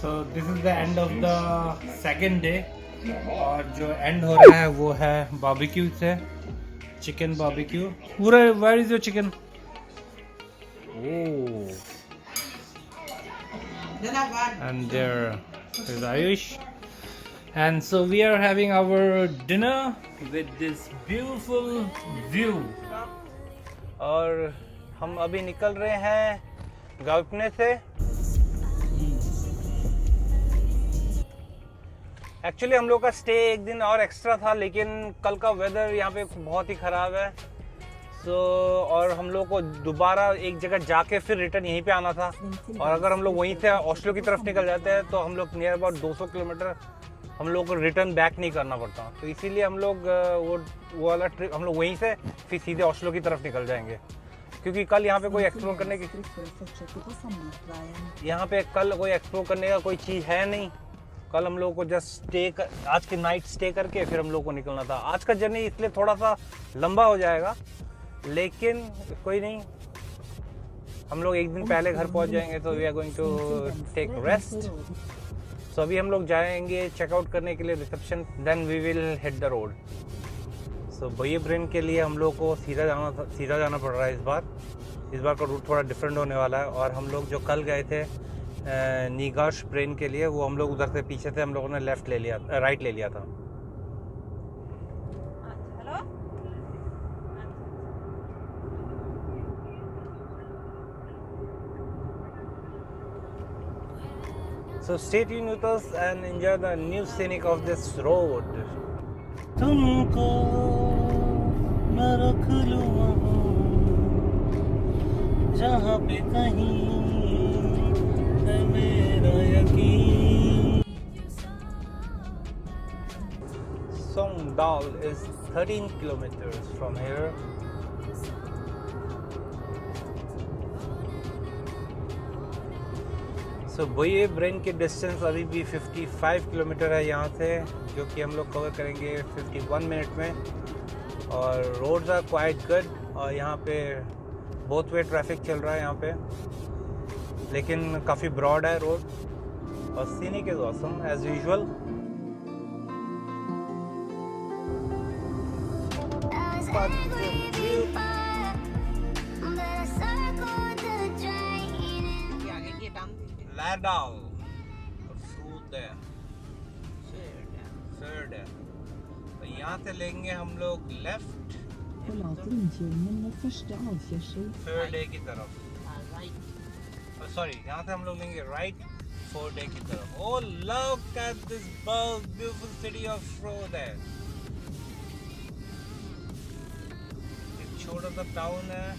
So this is the end of the second day और जो and हो रहा है वो है बारबेक्यू से, चिकन बारबेक्यू. पूरा where is your chicken? Oh, and there is Ayush, and so we are having our dinner with this beautiful view. और हम अभी निकल रहे हैं गावपने से. एक्चुअली हम लोग का स्टे एक दिन और एक्स्ट्रा था, लेकिन कल का वेदर यहाँ पे बहुत ही ख़राब है. और हम लोग को दोबारा एक जगह जाके फिर रिटर्न यहीं पे आना था. और अगर हम लोग वहीं से ओस्लो की तरफ निकल जाते हैं तो हम लोग नियर अबाउट 200 किलोमीटर हम लोग को रिटर्न बैक नहीं करना पड़ता. तो इसीलिए हम लोग वो वाला ट्रिप हम लोग वहीं से फिर सीधे ओस्लो की तरफ निकल जाएंगे, क्योंकि कल यहाँ पे कोई एक्सप्लोर करने का कोई चीज़ है नहीं. कल हम लोग को जस्ट आज की नाइट स्टे करके फिर हम लोग को निकलना था. आज का जर्नी इसलिए थोड़ा सा लंबा हो जाएगा, लेकिन कोई नहीं, हम लोग एक दिन पहले घर पहुंच जाएंगे. तो we are going to take rest. So अभी हम लोग जाएंगे चेकआउट करने के लिए reception, then we will hit the road. So bye ब्रेन के लिए हम लोग को सीधा जाना पड़ रहा है इस बार का रूट थोड़ा डिफरेंट होने वाला है. और हम लोग जो कल गए थे नीगाश ब्रेन के लिए, वो हम लोग उधर से पीछे से हम लोगों ने राइट ले लिया था. So stay tuned with us and enjoy the new scenic of this road. तुमको मैं रख लूं जहाँ पे कहीं है मेरा यकीन. Songdal is 13 kilometers from here. तो बये ब्रेन की डिस्टेंस अभी भी 55 किलोमीटर है यहाँ से, जो कि हम लोग कवर करेंगे 51 मिनट में. और रोड्स आर क्वाइट गुड, और यहाँ पे बोथ वे ट्रैफिक चल रहा है यहाँ पे, लेकिन काफ़ी ब्रॉड है रोड. और scenic is awesome as usual. Lärdal और Frode, Förde. तो यहाँ से लेंगे हम लोग लेफ्ट Förde की तरफ. सॉरी, यहाँ से हम लोग लेंगे राइट Förde की तरफ. Oh, look at this beautiful city of Frode. एक छोटा सा टाउन है.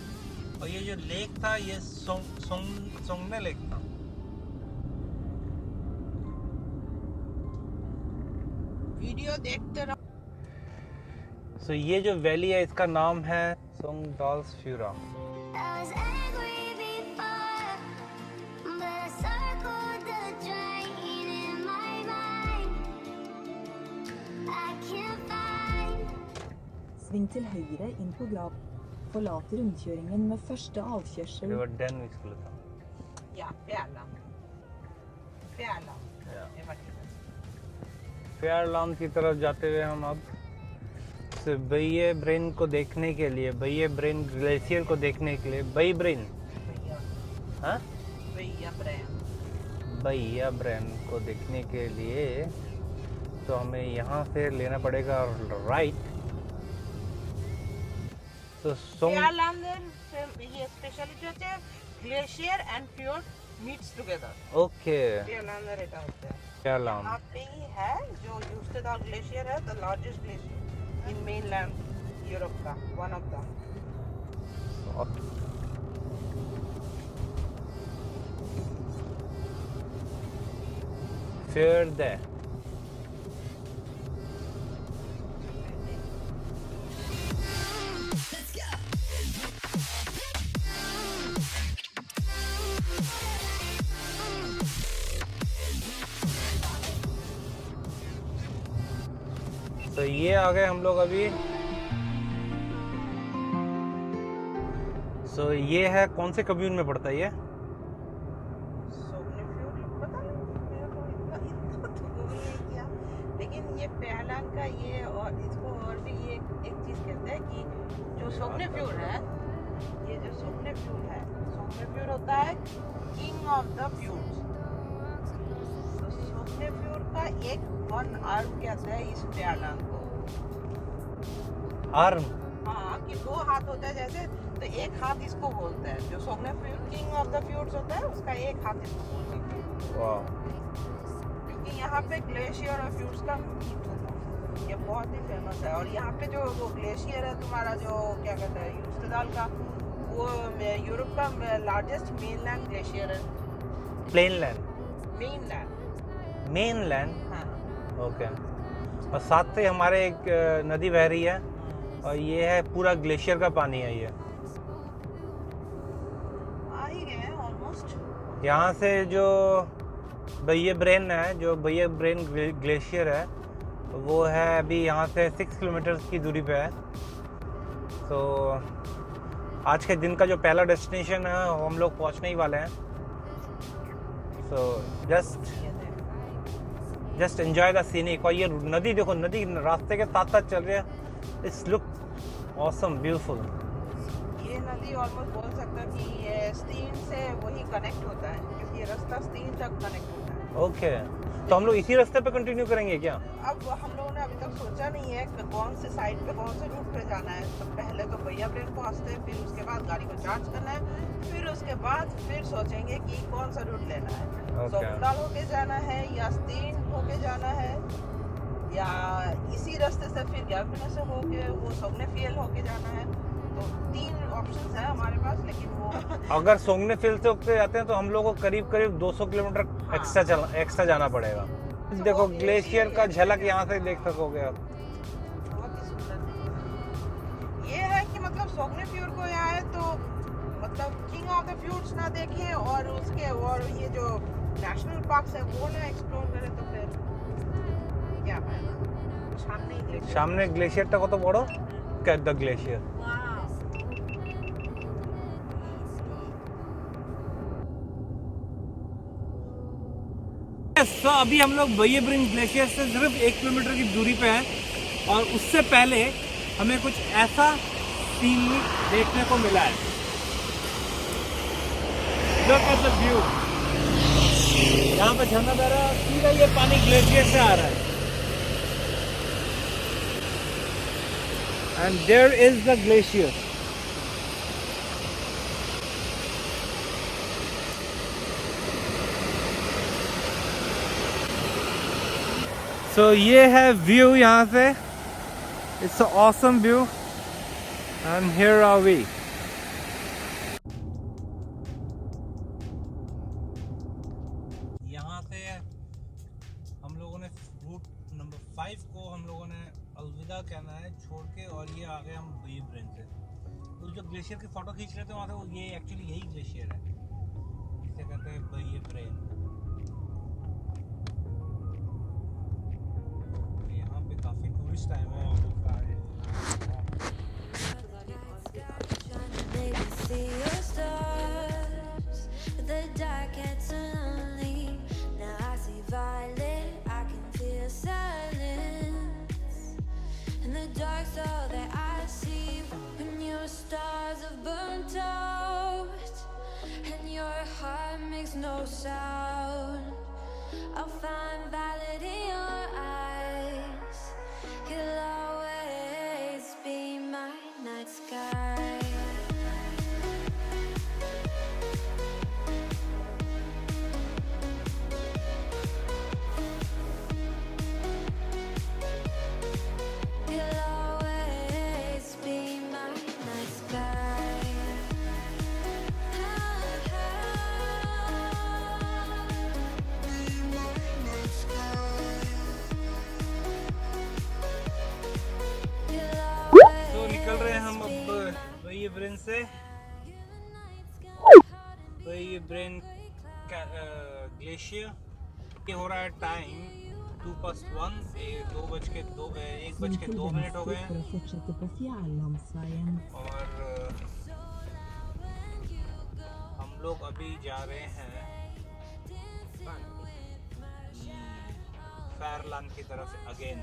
और ये जो लेक था ये सोंगने लेक था. वीडियो देखते रहो. सो ये जो वैली है इसका नाम है Songdalsfjord. Sving til høyre inn på Grav. Forlat rundkjøringen med første avkjørsel. Det var den vi skulle ta. Ja, Fjærland. Ja. Det var det. फ्यारलांड की तरफ जाते हुए हम अब बये ब्रेन को देखने के लिए, बये ब्रेन ग्लेशियर को देखने के लिए, बये ब्रेन को देखने के लिए तो हमें यहाँ से लेना पड़ेगा राइट. तो Fjærlander, ये स्पेशलिटी होते हैं glacier and fjord meets together. Okay, Fjærlander এটা होता है. फ्यारलांड यहाँ पे ही है जो यूस्टेडल ग्लेशियर है, the largest glacier in mainland Europe का, वन ऑफ द. Förde. तो ये आ गए हम लोग अभी. सो ये है, कौन से कम्यून में पड़ता है ये? सोग्नेफ्यूर पता नहीं मेरे को. ये पेहलांग का ये, और इसको और भी ये एक चीज कहते हैं कि जो सोग्नेफ्यूर है, ये जो सोग्नेफ्यूर है, सोग्नेफ्यूर होता है किंग ऑफ द फ्यूर्स। तो सोग्नेफ्यूर का एक वन आर्म कहते हैं इस पेहलांग को। आर्म? हाँ, कि दो हाथ होता है जैसे, तो एक हाथ इसको बोलते हैं। जो सोग्नेफ्यूर किंग ऑफ द फ्यूर्स होता है, उसका एक हाथ इसको बोलते हैं। वाह। क्योंकि यहाँ पे ग्लेशियर और फ्यूर्स का मीट होता है, ये बहुत ही फेमस है। और यहाँ पे जो वो ग्लेशियर है तुम्हारा, जो क्या कहते हैं यूस्टेडाल का, वो यूरोप का लार्जेस्ट मेनलैंड ग्लेशियर है। प्लेनलैंड? मेनलैंड। मेनलैंड? हाँ। ओके। और साथ से हमारे एक नदी बह रही है, और ये है पूरा ग्लेशियर का पानी है ये। आ ही गए हैं ऑलमोस्ट। यहाँ से जो बइये ब्रेन है, जो बइये ब्रेन ग्लेशियर है, वो है अभी यहाँ से 6 किलोमीटर की दूरी पे है। तो आज के दिन का जो पहला डेस्टिनेशन है, वो हम लोग पहुँचने ही वाले हैं। So just enjoy the scenic. और ये नदी देखो, नदी रास्ते के साथ साथ चल रही है। It's look awesome, beautiful. ये नदी ऑलमोस्ट बोल सकते हो कि ये स्टीन से वही कनेक्ट होता है, क्योंकि ये रास्ता स्टीन तक कनेक्ट होता है। ओके, तो हम लोग इसी रास्ते पे कंटिन्यू करेंगे क्या? अब हम लोगों ने अभी तक सोचा नहीं है कि कौन से साइड पे, कौन से रूट पे जाना है। तो पहले तो भैया ब्रेन पहुंचते हैं, फिर उसके बाद गाड़ी को चार्ज करना है, फिर उसके बाद फिर सोचेंगे कि कौन सा रूट लेना है। सोगुंडाल होके जाना है, या स्टीन होके जाना है, या इसी रास्ते से फिर गैल्फिना से होके वो सोग्नेफियल होके जाना है। तो 3 ऑप्शंस है हमारे पास, लेकिन वो अगर सोग्नेफियल से होके जाते हैं तो हम लोग को करीब करीब 200 किलोमीटर एक्स्ट्रा जाना पड़ेगा। देखो ग्लेशियर का झलक यहाँ से देख सकोगे आप। बहुत ही सुंदर। ये है कि मतलब सोग्नेफ्यूर को आए तो मतलब किंग ऑफ द फ्यूर्स ना देखें, और उसके और ये जो नेशनल पार्क्स है वो ना एक्सप्लोर करें, तो फिर क्या फायदा। सामने ग्लेशियरটা কত বড়? कैट द ग्लेशियर। तो अभी हम लोग बइये ब्रेन ग्लेशियर से सिर्फ 1 किलोमीटर की दूरी पे हैं, और उससे पहले हमें कुछ ऐसा सीन देखने को मिला है। Look at the view। यहाँ पे झरना बह रहा है, सीधा ये पानी ग्लेशियर से आ रहा है। And there is the glacier। So ये है व्यू यहाँ से। It's an awesome view and here are we। यहाँ से हम लोगों ने रूट नंबर 5 को हम लोगों ने अलविदा कहना है छोड़ के, और ये आ गए हम बइये ब्रेन से। तो जो ग्लेशियर की फोटो खींच रहे थे वहाँ से, वो ये एक्चुअली यही ग्लेशियर है, इसे कहते हैं बइये ब्रेन। यहाँ पे काफी टूरिस्ट आए हुए हैं। No sound, I'll find valid in your eyes. You'll always be my night sky. You'll always be my night sky. तो निकल रहे हैं हम अब बइये ब्रेन से। बइये ब्रेन ग्लेशियर। ये हो रहा है टाइम 2:01, 1:02 हो गए हैं। और हम लोग अभी जा रहे हैं फेयरलैंड की तरफ अगेन।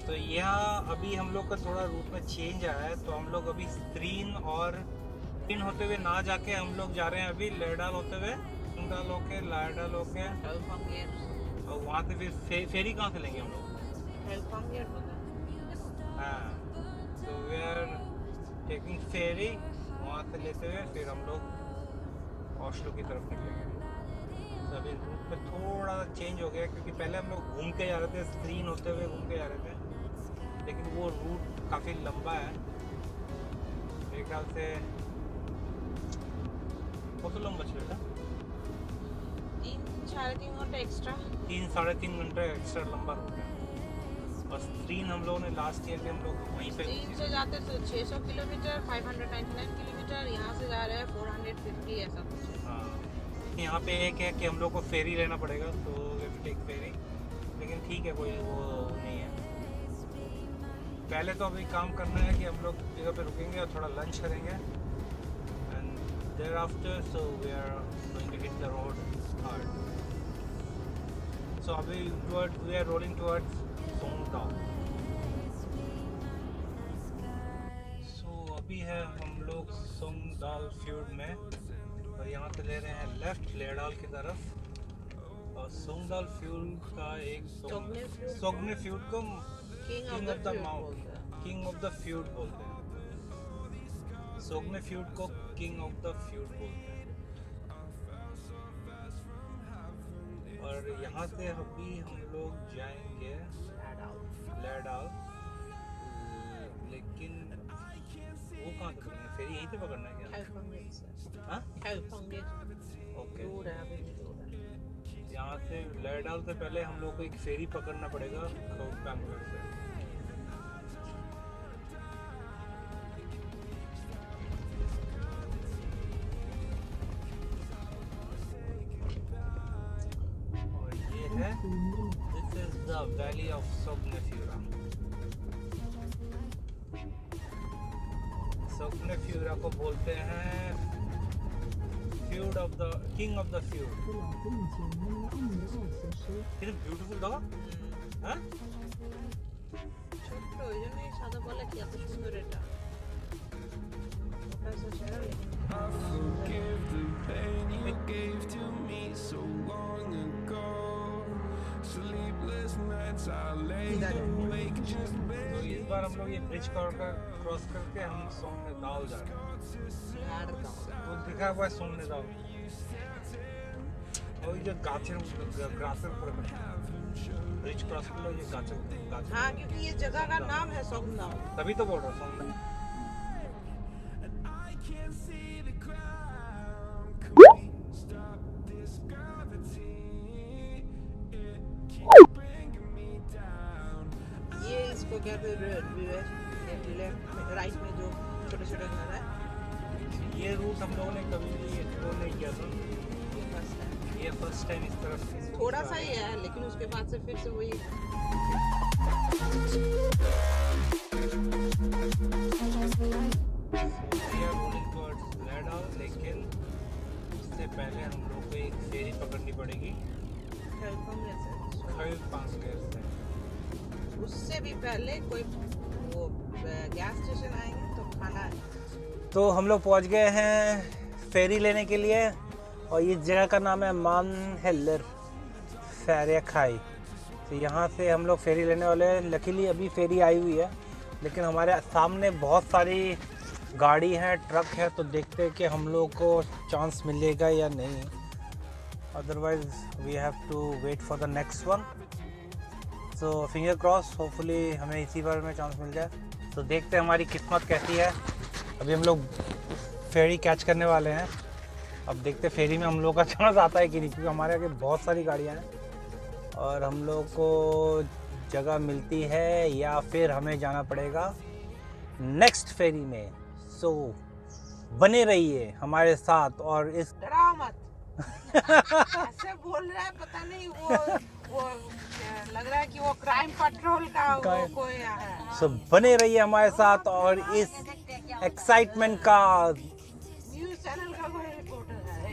तो यहाँ अभी हम लोग का थोड़ा रूट में चेंज आया है, तो हम लोग अभी स्त्रीन और पिन होते हुए ना जाके हम लोग जा रहे हैं अभी लेडाल होते हुए, सुंडाल होके लाडाल होके, और वहाँ से फिर फेरी कहाँ से लेंगे हम लोग? हाँ, तो वी आर टेकिंग फेरी, वहाँ से लेते हुए फिर हम लोग ओस्लो की तरफ निकलेंगे। तो अभी रूट में थोड़ा सा चेंज हो गया, क्योंकि पहले हम लोग घूम के जा रहे थे, स्क्रीन होते हुए घूम के जा रहे थे, लेकिन वो रूट काफ़ी लंबा है। मेरे ख्याल से बहुत लंबा चलेगा, 3-3.5 घंटे एक्स्ट्रा, 3-3.5 घंटे एक्स्ट्रा लंबा रूट है। और स्क्रीन हम लोगों ने लास्ट ईयर भी हम लोग वहीं पे, चीन से जाते तो 600 किलोमीटर, 599 किलोमीटर, यहाँ से जा रहे हैं 450 ऐसा कुछ है। हाँ, यहाँ पे एक है कि हम लोग को फेरी लेना पड़ेगा, तो वी विल टेक फेरी, लेकिन ठीक है, कोई वो नहीं है। पहले तो अभी काम करना है कि हम लोग जगह पे रुकेंगे और थोड़ा लंच करेंगे, and thereafter so we are going to hit the road hard. So अभी we are rolling towards Sogndal. So अभी है हम लोग सोंगडाल फ्यूड में, और यहाँ से ले रहे हैं लेफ्ट लेडाल की तरफ। और सोंगडाल फ्यूड का एक सोग्ने फ्यूड को king of the mount, king of the fjord बोलते हैं। सोग्ने फ्यूड को किंग ऑफ द फ्यूड बोलते हैं। और यहाँ से अभी हम लोग जाएंगे लेडाल, लेकिन वो कहाँ से पकड़ना है? फेरी यहीं से पकड़ना है क्या? हाँ? ओके, यहाँ से लेडाल से पहले हम लोग को एक फेरी पकड़ना पड़ेगा बैंगलोर से। और ये है, this is the valley of Sogne fjord. Sogne fjord को बोलते हैं fjord of the king of the fjord. Forlate innkjøringen ved andre avkjørsel. कितना ब्यूटीफुल था, हाँ? ছোট্ট ওই জন্যই সাদা বলে কি এত সুন্দর এটা। ওটা হচ্ছে সেরা লেখা। Forgive the pain you gave to me so long ago. Sleepless nights I lay awake just तो इस बार हम लोग ये ब्रिज क्रॉस करके हम सोंगनेदाल जा रहे हैं। वो दिखा हुआ है सोंगनेदाल, और ये जो गाचर ग्रासर पर ब्रिज क्रॉस कर लो, ये गाचर। हाँ, क्योंकि ये जगह का नाम है सोगनाल। तभी तो बोल रहा हूँ सोंगनेदाल। I can't see the ground. Could we stop this gravity? It keeps bringing me down. ये इसको कहते हैं राइट में जो छोटे छोटे घर है, ये रूट हम लोगों ने कभी भी एक्सप्लोर नहीं किया था, ये फर्स्ट है। ये फर्स्ट टाइम इस तरफ से। थोड़ा सा ही है, लेकिन उसके बाद से फिर से वही लेकिन उससे पहले हम लोग को एक फेरी पकड़नी पड़ेगी खलपांगे से। उससे भी पहले कोई वो गैस स्टेशन आएंगे तो खाना है। तो हम लोग पहुंच गए हैं फेरी लेने के लिए, और ये जगह का नाम है मानहेलर फेरिया खाई। तो यहाँ से हम लोग फेरी लेने वाले हैं। लकीली अभी फेरी आई हुई है, लेकिन हमारे सामने बहुत सारी गाड़ी है, ट्रक है, तो देखते हैं कि हम लोग को चांस मिलेगा या नहीं। Otherwise we have to wait for the next one. So finger cross, hopefully हमें इसी बार में चांस मिल जाए। तो देखते हैं हमारी किस्मत कैसी है। अभी हम लोग फेरी कैच करने वाले हैं, अब देखते हैं फेरी में हम लोग का चांस आता है कि नहीं, क्योंकि हमारे आगे बहुत सारी गाड़ियाँ हैं और हम लोग को जगह मिलती है या फिर हमें जाना पड़ेगा नेक्स्ट फेरी में। सो बने रहिए हमारे साथ। और इस डराओ मत ऐसे बोल रहा है, पता नहीं वो लग रहा है कि वो क्राइम पेट्रोल का वो कोई है। सो बने रहिए हमारे साथ और इस एक्साइटमेंट का न्यूज़ चैनल का कोई रिपोर्टर है।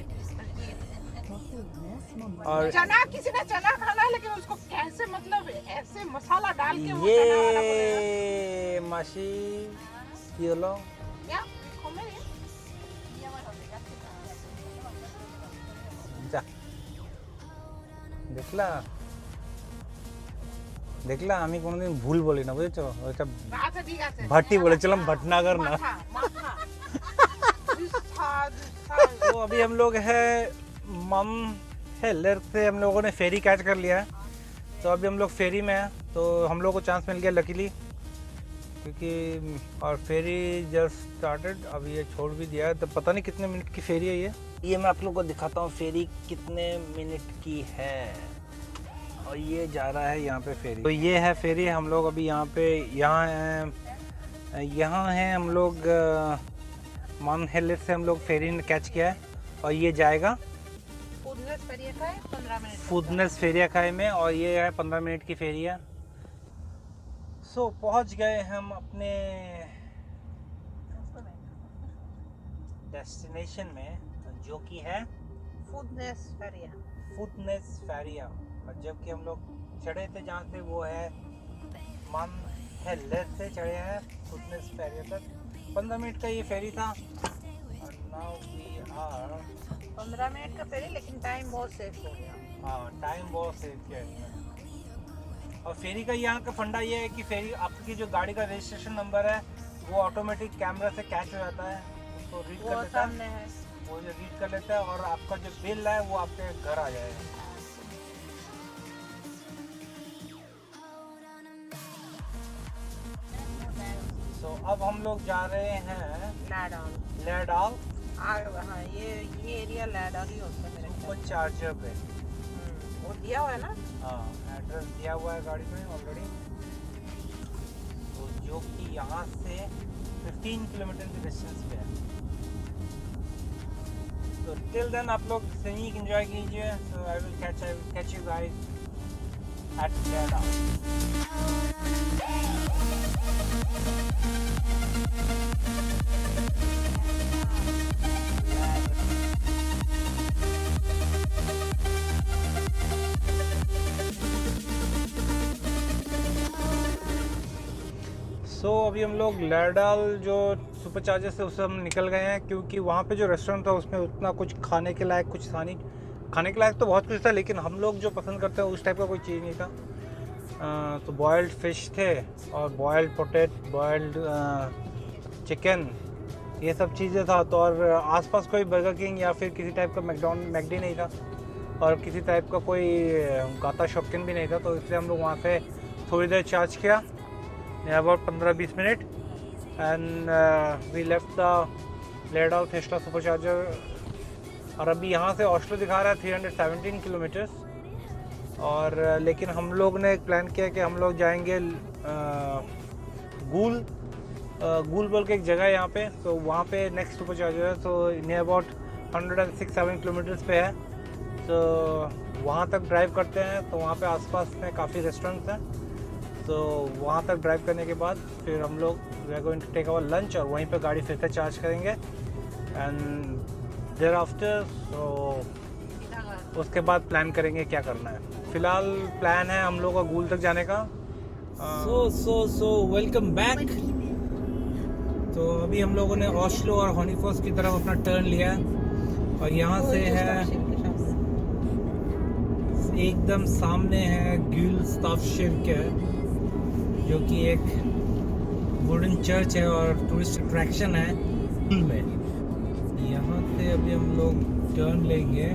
Fornes, mamma. और चना किसी ने चना खाना है लेकिन उसको कैसे मतलब ऐसे मसाला डाल के वो चना वाला बोलेगा। ये मासी ये लो क्या come in? जा দেখলা আমি কোনোদিন ভুল বলি না বুঝেছো ওইটা আচ্ছা ঠিক আছে ভাটি বলেছিলাম ভটনাगर না মাথা মাথা দুস্থা तो अभी हम लोग है मम हेलर से हम लोगों ने फेरी कैच कर लिया है तो अभी हम लोग फेरी में हैं तो हम लोग को चांस मिल गया लकीली क्योंकि और फेरी जस्ट स्टार्टेड अभी ये छोड़ भी दिया है तो पता नहीं कितने मिनट की फेरी है ये मैं आप लोग को दिखाता हूँ फेरी कितने मिनट की है और ये जा रहा है यहाँ पे फेरी तो ये है फेरी हम लोग अभी यहाँ पे यहाँ हैं हम लोग मम हेलर से हम लोग फेरी ने कैच किया है और ये जाएगा फूडनेस फेरिया का है 15 मिनट फूडनेस फेरिया खाई में और ये है 15 मिनट की फेरी है सो पहुंच गए हम अपने डेस्टिनेशन में जो कि है फूडनेस फेरिया फूडनेस फेरिया और जबकि हम लोग चढ़े थे जहाँ से वो है मम हेलर से चढ़े हैं फूडनेस फेरिया तक 15 मिनट का ये फेरी था और नाउ वी आर 15 मिनट का फेरी लेकिन टाइम बहुत सेव हो गया हाँ टाइम बहुत सेव किया इसमें और फेरी का यहाँ का फंडा ये है कि फेरी आपकी जो गाड़ी का रजिस्ट्रेशन नंबर है वो ऑटोमेटिक कैमरा से कैच हो जाता है उसको रीड कर वो लेता है सामने है वो जो रीड कर लेता है और आपका जो बिल है वो आपके घर आ जाएगा तो अब हम लोग जा रहे हैं लैडॉन लेडाल हाँ ये एरिया लैडॉन ही होता है मेरे ख्याल सुपर चार्जर पे वो दिया हुआ है ना हाँ एड्रेस दिया हुआ है गाड़ी में ऑलरेडी तो जो कि यहाँ से 15 किलोमीटर की डिस्टेंस पे है तो टिल देन आप लोग सिंगिंग एंजॉय कीजिए so I will catch you guys at Laerdal so अभी हम लोग लेडाल जो सुपर चार्जर से उससे हम निकल गए हैं क्योंकि वहाँ पे जो रेस्टोरेंट था उसमें उतना कुछ खाने के लायक कुछ था नहीं खाने के लायक तो बहुत कुछ था लेकिन हम लोग जो पसंद करते हैं उस टाइप का कोई चीज़ नहीं था तो बॉयल्ड फिश थे और बॉयल्ड पोटैटो बॉयल्ड चिकन ये सब चीज़ें था तो और आसपास कोई बर्गर किंग या फिर किसी टाइप का मैकडी नहीं था और किसी टाइप का कोई गाता शॉपकिन भी नहीं था तो इसलिए हम लोग वहाँ से थोड़ी देर चार्ज किया about 15-20 minute and we left the Laerdal Tesla supercharger और अभी यहाँ से ऑस्लो दिखा रहा है 317 किलोमीटर्स और लेकिन हम लोग ने प्लान किया कि हम लोग जाएंगे गूल बोल के एक जगह है यहाँ पे तो वहाँ पे नेक्स्ट सुपर चार्जर है तो नियर अबाउट 106-7 किलोमीटर्स पे है तो वहाँ तक ड्राइव करते हैं तो वहाँ पे आसपास में काफ़ी रेस्टोरेंट्स हैं तो वहाँ तक ड्राइव करने के बाद फिर हम लोग we are going to take our lunch और वहीं पे गाड़ी फिर से चार्ज करेंगे एंड देयर आफ्टर तो उसके बाद प्लान करेंगे क्या करना है फिलहाल प्लान है हम लोग का गूल तक जाने का सो वेलकम बैक तो अभी हम लोगों ने ऑस्लो और हॉनीफॉस की तरफ अपना टर्न लिया और यहाँ से है एकदम सामने है ग्यूल स्टाफशिर्के जो कि एक वुडन चर्च है और टूरिस्ट अट्रैक्शन है में यहाँ से अभी हम लोग टर्न लेंगे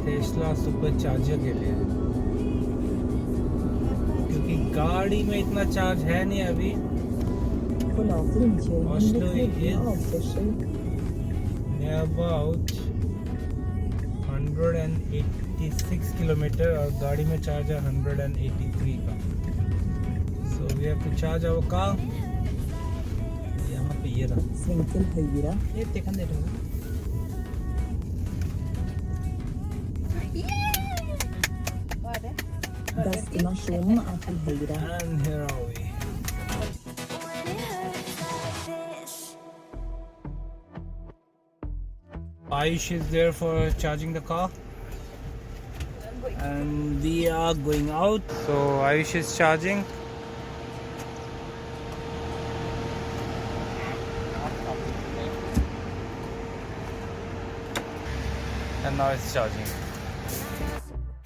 टेस्ला सुपर चार्जर के लिए क्योंकि गाड़ी में इतना चार्ज है नहीं अभी Forlater rundkjøringen Oslo ved tredje is- avkjørsel. about 186 kilometre और गाड़ी में चार्ज है 183 का so we have to charge our car यहाँ पे ये रहा Sving til høyre. ये kan dere Hva er det? Destinasjonen er til høyre. and here are we When it hurts like this, Ayush is there for charging the car. And we are going out. So Ayush is charging. And now it's charging.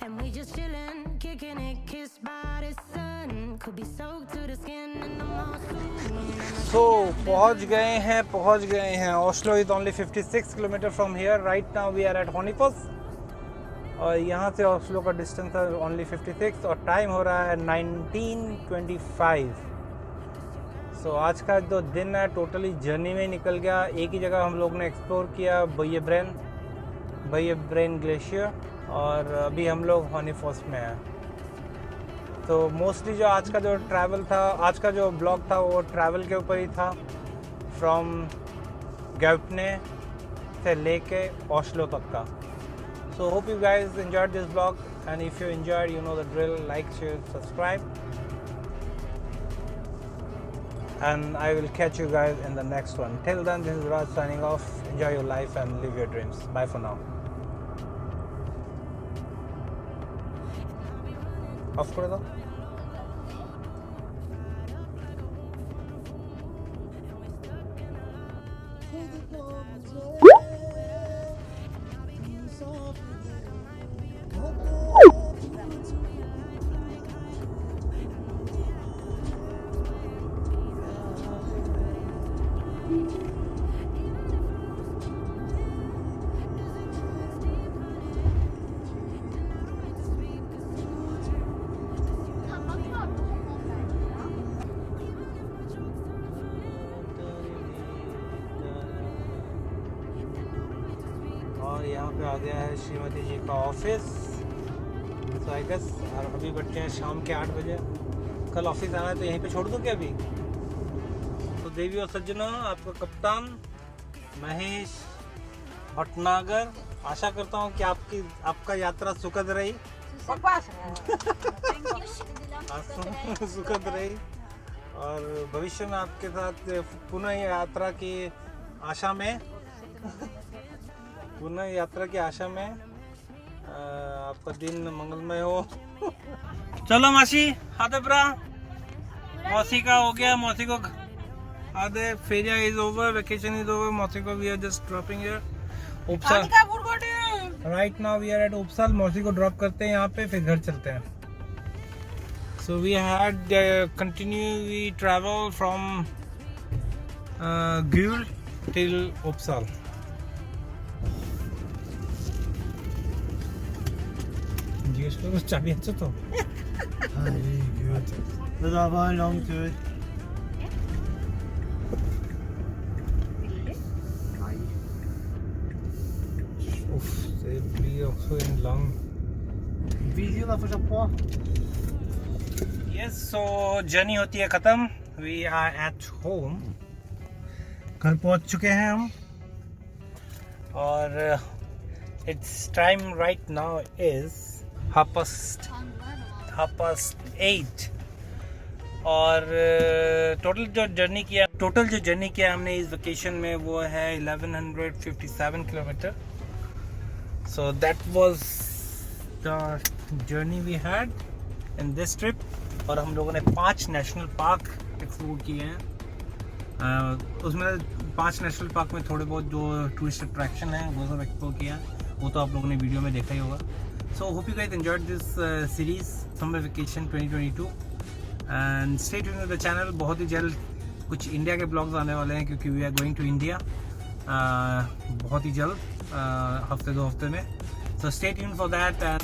And we just chillin', kicking it, kissed by the sun. Could be soaked to the skin in the monsoon. So पहुंच गए हैं. Oslo is only 56 km from here. Right now we are at Honifoss. और यहाँ से Oslo का distance है only 56 और time हो रहा है 19:25. सो आज का जो दिन है टोटली जर्नी में निकल गया. एक ही जगह हम लोग ने एक्सप्लोर किया, बयेब्रेन ग्लेशियर, और अभी हम लोग हॉनीफॉस में हैं. तो मोस्टली जो आज का जो ट्रैवल था, आज का जो ब्लॉग था वो ट्रैवल के ऊपर ही था. फ्रॉम गैप्ने से लेके ओस्लो तक का. So hope you guys enjoyed this vlog, and if you enjoyed, you know the drill, like, share, subscribe, and I will catch you guys in the next one. Till then, this is Raj signing off. Enjoy your life and live your dreams. Bye for now. Off kore do. और यहाँ पे आ गया है श्रीमती जी का office. तो I guess अभी बच्चे हैं शाम के 8 बजे. कल ऑफिस आना है तो यहीं पे छोड़ दूँ क्या अभी? तो देवी और सज्जनों, आपका कप्तान महेश भटनागर. आशा करता हूँ कि आपका यात्रा सुखद रही. सुखद रही और भविष्य में आपके साथ पुनः यात्रा की आशा में आपका दिन मंगलमय हो. चलो मासी आधे ब्रा, मौसी का हो गया. मौसी को आधे फेरिया is over, vacation is over. मौसी को we are just dropping here Uppsala. Right now we are at Uppsala. मौसी को ड्रॉप करते हैं यहाँ पे, फिर घर चलते हैं. So we had continue travel from Gavle till Uppsala. चाबी अच्छा तो Das war aber lang gut. Det blir också en lång. Wie viel auf der Spur? Yes, so journey होती है खत्म. We are at home. घर पहुंच चुके हैं हम और it's time right now is 8:30. और टोटल जो जर्नी किया हमने इस वेकेशन में वो है 1157 kilometre. So that was the journey we had in this trip. और हम लोगों ने 5 नेशनल पार्क एक्सप्लोर किए हैं. उसमें 5 नेशनल पार्क में थोड़े बहुत जो टूरिस्ट अट्रैक्शन है वो सब एक्सप्लोर किया है. वो तो आप लोगों ने वीडियो में देखा ही होगा. So hope you guys enjoyed this series Summer Vacation 2022 and stay tuned with the channel. बहुत ही जल्द कुछ इंडिया के ब्लॉग्स आने वाले हैं क्योंकि we are going to India बहुत ही जल्द, हफ्ते 2 हफ्ते में. So stay tuned for that and